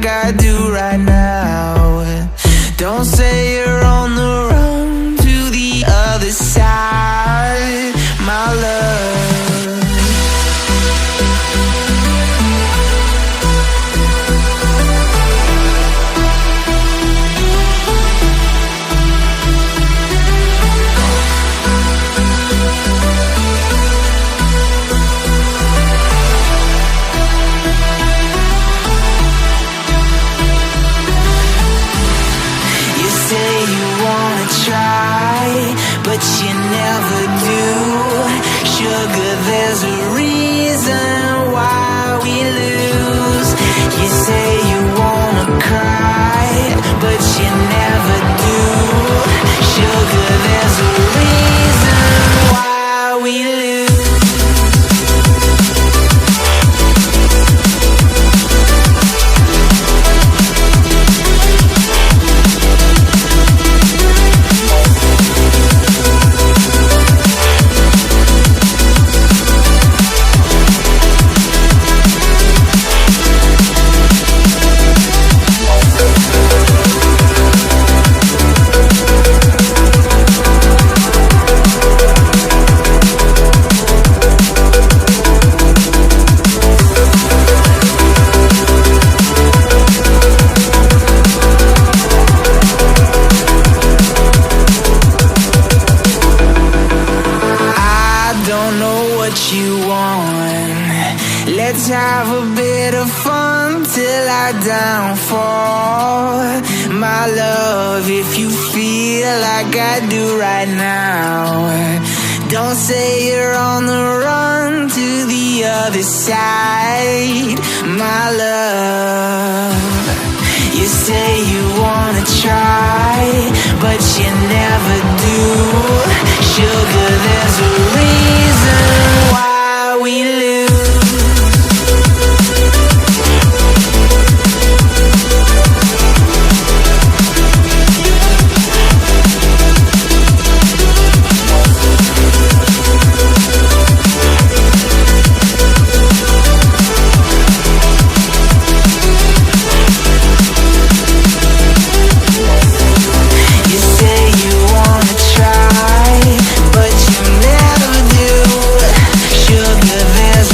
like I do right now. Don't say you're on the run to the other side, my love. But you never do. Sugar, there's a reason why we lose. You say you wanna cry, but you never do. Sugar, there's a reason why we lose. Let's have a bit of fun till I downfall. My love, if you feel like I do right now, don't say you're on the run to the other side, my love. You say you wanna try, but you never do. Sugar, there's a reason why we lose. Sugar, there's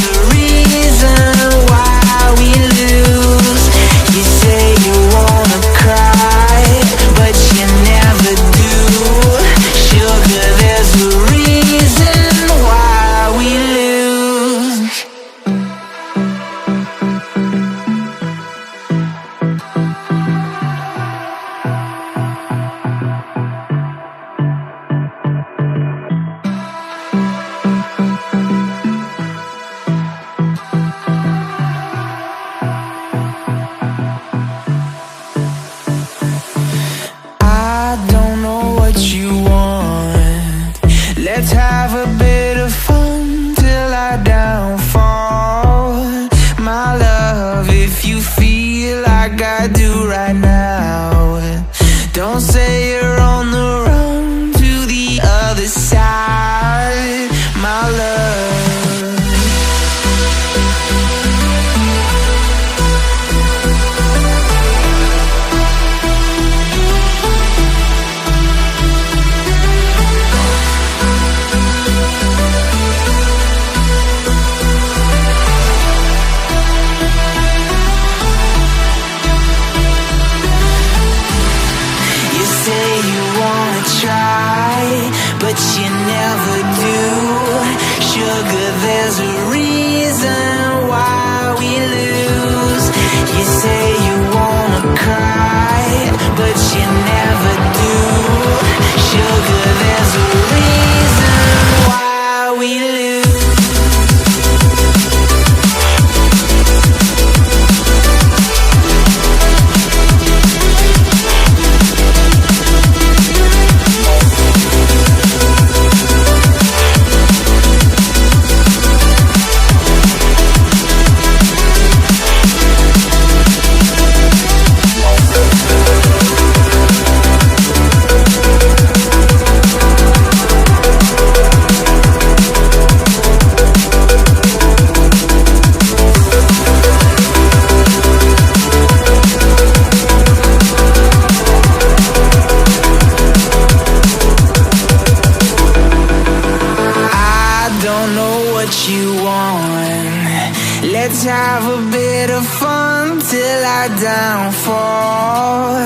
Let's have a bit of fun till I downfall.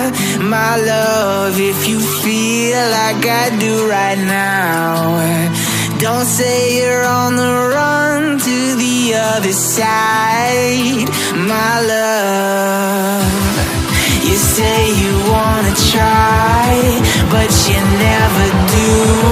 My love, if you feel like I do right now, don't say you're on the run to the other side. My love, you say you wanna try, but you never do.